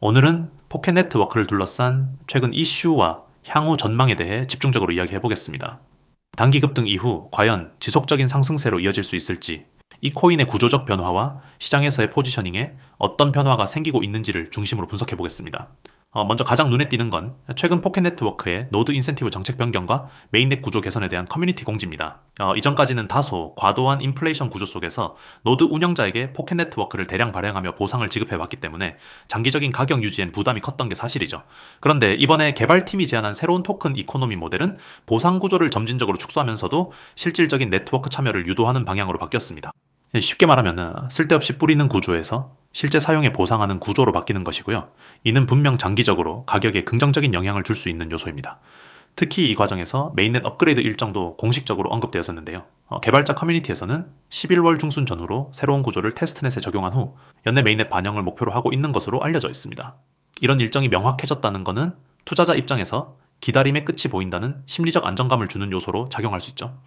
오늘은 포켓 네트워크를 둘러싼 최근 이슈와 향후 전망에 대해 집중적으로 이야기해 보겠습니다. 단기 급등 이후 과연 지속적인 상승세로 이어질 수 있을지, 이 코인의 구조적 변화와 시장에서의 포지셔닝에 어떤 변화가 생기고 있는지를 중심으로 분석해 보겠습니다. 먼저 가장 눈에 띄는 건 최근 포켓 네트워크의 노드 인센티브 정책 변경과 메인넷 구조 개선에 대한 커뮤니티 공지입니다. 이전까지는 다소 과도한 인플레이션 구조 속에서 노드 운영자에게 포켓 네트워크를 대량 발행하며 보상을 지급해왔기 때문에 장기적인 가격 유지엔 부담이 컸던 게 사실이죠. 그런데 이번에 개발팀이 제안한 새로운 토큰 이코노미 모델은 보상 구조를 점진적으로 축소하면서도 실질적인 네트워크 참여를 유도하는 방향으로 바뀌었습니다. 쉽게 말하면 쓸데없이 뿌리는 구조에서 실제 사용에 보상하는 구조로 바뀌는 것이고요. 이는 분명 장기적으로 가격에 긍정적인 영향을 줄 수 있는 요소입니다. 특히 이 과정에서 메인넷 업그레이드 일정도 공식적으로 언급되었었는데요. 개발자 커뮤니티에서는 11월 중순 전후로 새로운 구조를 테스트넷에 적용한 후 연내 메인넷 반영을 목표로 하고 있는 것으로 알려져 있습니다. 이런 일정이 명확해졌다는 것은 투자자 입장에서 기다림의 끝이 보인다는 심리적 안정감을 주는 요소로 작용할 수 있죠.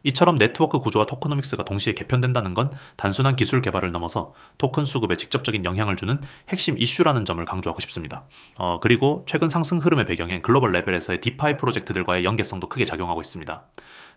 이처럼 네트워크 구조와 토커노믹스가 동시에 개편된다는 건 단순한 기술 개발을 넘어서 토큰 수급에 직접적인 영향을 주는 핵심 이슈라는 점을 강조하고 싶습니다. 그리고 최근 상승 흐름의 배경엔 글로벌 레벨에서의 디파이 프로젝트들과의 연계성도 크게 작용하고 있습니다.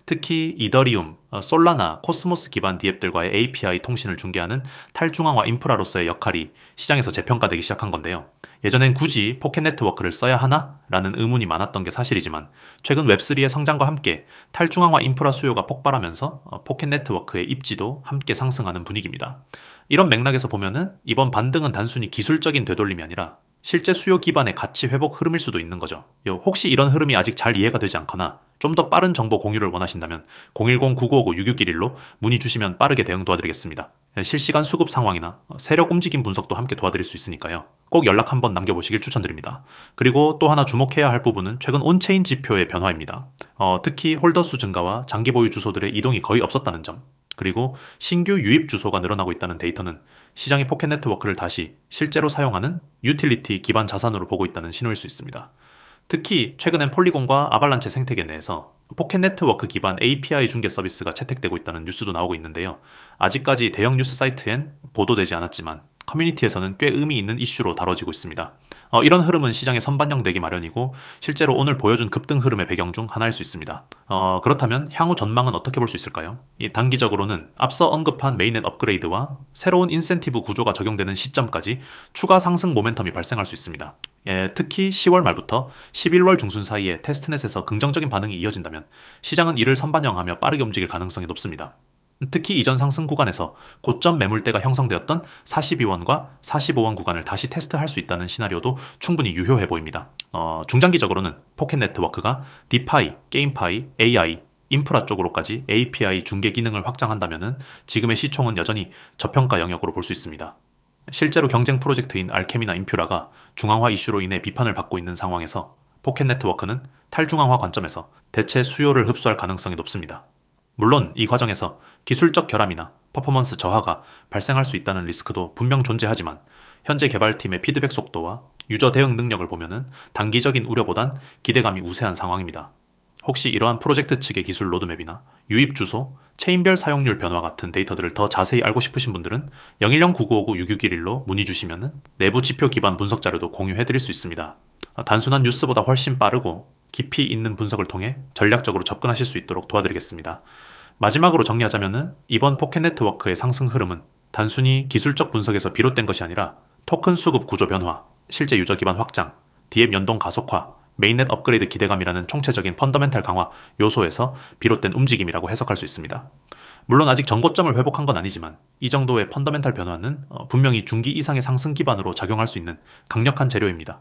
특히 이더리움, 솔라나, 코스모스 기반 DApp들과의 API 통신을 중개하는 탈중앙화 인프라로서의 역할이 시장에서 재평가되기 시작한 건데요. 예전엔 굳이 포켓 네트워크를 써야 하나? 라는 의문이 많았던 게 사실이지만 최근 웹3의 성장과 함께 탈중앙화 인프라 수요가 폭발하면서 포켓 네트워크의 입지도 함께 상승하는 분위기입니다. 이런 맥락에서 보면은 이번 반등은 단순히 기술적인 되돌림이 아니라 실제 수요 기반의 가치 회복 흐름일 수도 있는 거죠. 혹시 이런 흐름이 아직 잘 이해가 되지 않거나 좀 더 빠른 정보 공유를 원하신다면 010-9959-6611로 문의 주시면 빠르게 대응 도와드리겠습니다. 실시간 수급 상황이나 세력 움직임 분석도 함께 도와드릴 수 있으니까요. 꼭 연락 한번 남겨보시길 추천드립니다. 그리고 또 하나 주목해야 할 부분은 최근 온체인 지표의 변화입니다. 특히 홀더 수 증가와 장기 보유 주소들의 이동이 거의 없었다는 점, 그리고 신규 유입 주소가 늘어나고 있다는 데이터는 시장이 포켓 네트워크를 다시 실제로 사용하는 유틸리티 기반 자산으로 보고 있다는 신호일 수 있습니다. 특히 최근엔 폴리곤과 아발란체 생태계 내에서 포켓 네트워크 기반 API 중개 서비스가 채택되고 있다는 뉴스도 나오고 있는데요. 아직까지 대형 뉴스 사이트엔 보도되지 않았지만 커뮤니티에서는 꽤 의미 있는 이슈로 다뤄지고 있습니다. 이런 흐름은 시장에 선반영되기 마련이고 실제로 오늘 보여준 급등 흐름의 배경 중 하나일 수 있습니다. 그렇다면 향후 전망은 어떻게 볼 수 있을까요? 단기적으로는 앞서 언급한 메인넷 업그레이드와 새로운 인센티브 구조가 적용되는 시점까지 추가 상승 모멘텀이 발생할 수 있습니다. 특히 10월 말부터 11월 중순 사이에 테스트넷에서 긍정적인 반응이 이어진다면 시장은 이를 선반영하며 빠르게 움직일 가능성이 높습니다. 특히 이전 상승 구간에서 고점 매물대가 형성되었던 42원과 45원 구간을 다시 테스트할 수 있다는 시나리오도 충분히 유효해 보입니다. 중장기적으로는 포켓 네트워크가 디파이, 게임파이, AI, 인프라 쪽으로까지 API 중개 기능을 확장한다면 지금의 시총은 여전히 저평가 영역으로 볼 수 있습니다. 실제로 경쟁 프로젝트인 알케미나 인퓨라가 중앙화 이슈로 인해 비판을 받고 있는 상황에서 포켓 네트워크는 탈중앙화 관점에서 대체 수요를 흡수할 가능성이 높습니다. 물론 이 과정에서 기술적 결함이나 퍼포먼스 저하가 발생할 수 있다는 리스크도 분명 존재하지만 현재 개발팀의 피드백 속도와 유저 대응 능력을 보면은 단기적인 우려보단 기대감이 우세한 상황입니다. 혹시 이러한 프로젝트 측의 기술 로드맵이나 유입 주소, 체인별 사용률 변화 같은 데이터들을 더 자세히 알고 싶으신 분들은 010-9959-6611로 문의 주시면 내부 지표 기반 분석 자료도 공유해드릴 수 있습니다. 단순한 뉴스보다 훨씬 빠르고 깊이 있는 분석을 통해 전략적으로 접근하실 수 있도록 도와드리겠습니다. 마지막으로 정리하자면 이번 포켓 네트워크의 상승 흐름은 단순히 기술적 분석에서 비롯된 것이 아니라 토큰 수급 구조 변화, 실제 유저 기반 확장, 디앱 연동 가속화, 메인넷 업그레이드 기대감이라는 총체적인 펀더멘탈 강화 요소에서 비롯된 움직임이라고 해석할 수 있습니다. 물론 아직 전고점을 회복한 건 아니지만 이 정도의 펀더멘탈 변화는 분명히 중기 이상의 상승 기반으로 작용할 수 있는 강력한 재료입니다.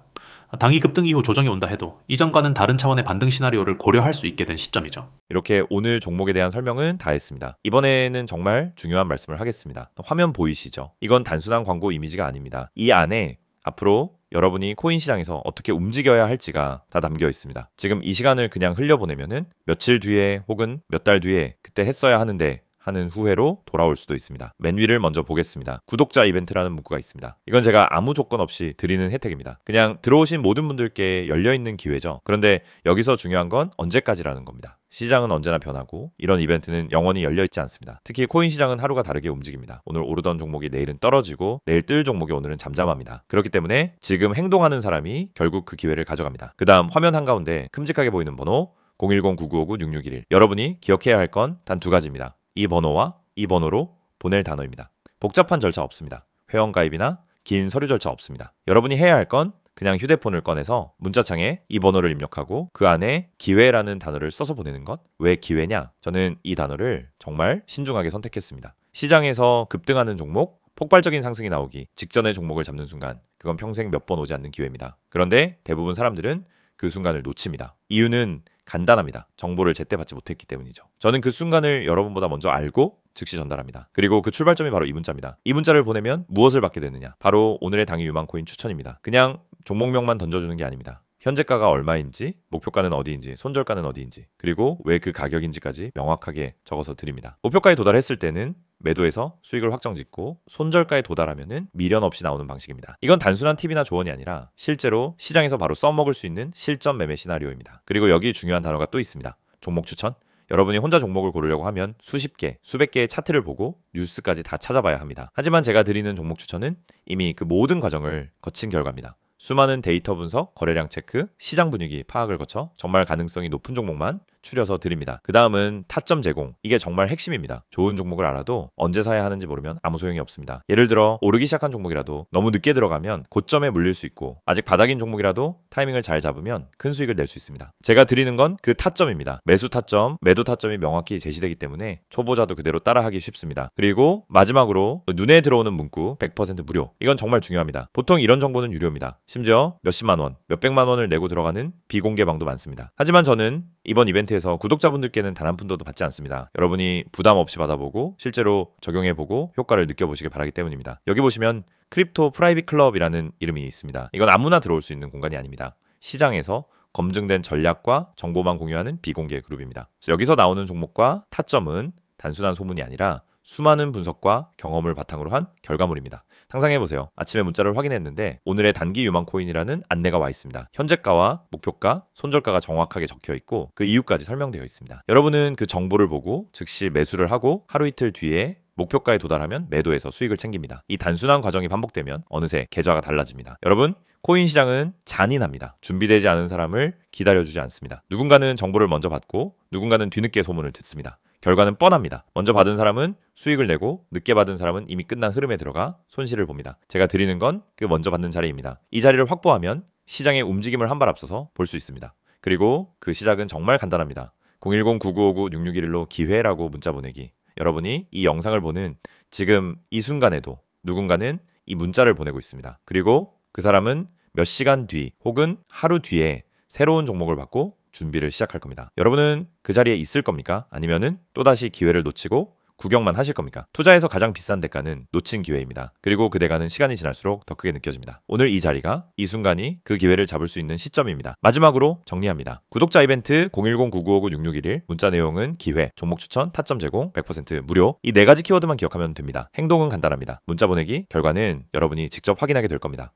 당이 급등 이후 조정이 온다 해도 이전과는 다른 차원의 반등 시나리오를 고려할 수 있게 된 시점이죠. 이렇게 오늘 종목에 대한 설명은 다 했습니다. 이번에는 정말 중요한 말씀을 하겠습니다. 화면 보이시죠? 이건 단순한 광고 이미지가 아닙니다. 이 안에 앞으로 여러분이 코인 시장에서 어떻게 움직여야 할지가 다 담겨 있습니다. 지금 이 시간을 그냥 흘려보내면은 며칠 뒤에 혹은 몇 달 뒤에 그때 했어야 하는데 하는 후회로 돌아올 수도 있습니다. 맨 위를 먼저 보겠습니다. 구독자 이벤트라는 문구가 있습니다. 이건 제가 아무 조건 없이 드리는 혜택입니다. 그냥 들어오신 모든 분들께 열려있는 기회죠. 그런데 여기서 중요한 건 언제까지라는 겁니다. 시장은 언제나 변하고 이런 이벤트는 영원히 열려있지 않습니다. 특히 코인 시장은 하루가 다르게 움직입니다. 오늘 오르던 종목이 내일은 떨어지고 내일 뜰 종목이 오늘은 잠잠합니다. 그렇기 때문에 지금 행동하는 사람이 결국 그 기회를 가져갑니다. 그 다음 화면 한가운데 큼직하게 보이는 번호 010-9959-6611 여러분이 기억해야 할 건 단 두 가지입니다. 이 번호와 이 번호로 보낼 단어입니다. 복잡한 절차 없습니다. 회원가입이나 긴 서류 절차 없습니다. 여러분이 해야 할 건 그냥 휴대폰을 꺼내서 문자창에 이 번호를 입력하고 그 안에 기회라는 단어를 써서 보내는 것. 왜 기회냐? 저는 이 단어를 정말 신중하게 선택했습니다. 시장에서 급등하는 종목, 폭발적인 상승이 나오기 직전의 종목을 잡는 순간 그건 평생 몇 번 오지 않는 기회입니다. 그런데 대부분 사람들은 그 순간을 놓칩니다. 이유는 간단합니다. 정보를 제때 받지 못했기 때문이죠. 저는 그 순간을 여러분보다 먼저 알고 즉시 전달합니다. 그리고 그 출발점이 바로 이 문자입니다. 이 문자를 보내면 무엇을 받게 되느냐? 바로 오늘의 당일 유망코인 추천입니다. 그냥 종목명만 던져주는 게 아닙니다. 현재가가 얼마인지, 목표가는 어디인지, 손절가는 어디인지, 그리고 왜 그 가격인지까지 명확하게 적어서 드립니다. 목표가에 도달했을 때는 매도해서 수익을 확정짓고 손절가에 도달하면은 미련 없이 나오는 방식입니다. 이건 단순한 팁이나 조언이 아니라 실제로 시장에서 바로 써먹을 수 있는 실전 매매 시나리오입니다. 그리고 여기 중요한 단어가 또 있습니다. 종목 추천. 여러분이 혼자 종목을 고르려고 하면 수십 개, 수백 개의 차트를 보고 뉴스까지 다 찾아봐야 합니다. 하지만 제가 드리는 종목 추천은 이미 그 모든 과정을 거친 결과입니다. 수많은 데이터 분석, 거래량 체크, 시장 분위기 파악을 거쳐 정말 가능성이 높은 종목만 추려서 드립니다. 그 다음은 타점 제공. 이게 정말 핵심입니다. 좋은 종목을 알아도 언제 사야 하는지 모르면 아무 소용이 없습니다. 예를 들어 오르기 시작한 종목이라도 너무 늦게 들어가면 고점에 물릴 수 있고 아직 바닥인 종목이라도 타이밍을 잘 잡으면 큰 수익을 낼 수 있습니다. 제가 드리는 건 그 타점입니다. 매수 타점, 매도 타점이 명확히 제시되기 때문에 초보자도 그대로 따라하기 쉽습니다. 그리고 마지막으로 눈에 들어오는 문구 100% 무료. 이건 정말 중요합니다. 보통 이런 정보는 유료입니다. 심지어 몇십만 원, 몇백만 원을 내고 들어가는 비공개 방도 많습니다. 하지만 저는 이번 이벤트에서 구독자분들께는 단 한 푼도 받지 않습니다. 여러분이 부담 없이 받아보고 실제로 적용해보고 효과를 느껴보시길 바라기 때문입니다. 여기 보시면 크립토 프라이빗 클럽이라는 이름이 있습니다. 이건 아무나 들어올 수 있는 공간이 아닙니다. 시장에서 검증된 전략과 정보만 공유하는 비공개 그룹입니다. 여기서 나오는 종목과 타점은 단순한 소문이 아니라 수많은 분석과 경험을 바탕으로 한 결과물입니다. 상상해보세요. 아침에 문자를 확인했는데 오늘의 단기 유망코인이라는 안내가 와 있습니다. 현재가와 목표가, 손절가가 정확하게 적혀 있고 그 이유까지 설명되어 있습니다. 여러분은 그 정보를 보고 즉시 매수를 하고 하루 이틀 뒤에 목표가에 도달하면 매도해서 수익을 챙깁니다. 이 단순한 과정이 반복되면 어느새 계좌가 달라집니다. 여러분, 코인 시장은 잔인합니다. 준비되지 않은 사람을 기다려주지 않습니다. 누군가는 정보를 먼저 받고 누군가는 뒤늦게 소문을 듣습니다. 결과는 뻔합니다. 먼저 받은 사람은 수익을 내고 늦게 받은 사람은 이미 끝난 흐름에 들어가 손실을 봅니다. 제가 드리는 건 그 먼저 받는 자리입니다. 이 자리를 확보하면 시장의 움직임을 한 발 앞서서 볼 수 있습니다. 그리고 그 시작은 정말 간단합니다. 010-9959-6611로 기회라고 문자 보내기. 여러분이 이 영상을 보는 지금 이 순간에도 누군가는 이 문자를 보내고 있습니다. 그리고 그 사람은 몇 시간 뒤 혹은 하루 뒤에 새로운 종목을 받고 준비를 시작할 겁니다. 여러분은 그 자리에 있을 겁니까? 아니면은 또다시 기회를 놓치고 구경만 하실 겁니까? 투자에서 가장 비싼 대가는 놓친 기회입니다. 그리고 그 대가는 시간이 지날수록 더 크게 느껴집니다. 오늘 이 자리가, 이 순간이 그 기회를 잡을 수 있는 시점입니다. 마지막으로 정리합니다. 구독자 이벤트 010-9959-6611 문자 내용은 기회, 종목 추천, 타점 제공, 100% 무료. 이 네 가지 키워드만 기억하면 됩니다. 행동은 간단합니다. 문자 보내기, 결과는 여러분이 직접 확인하게 될 겁니다.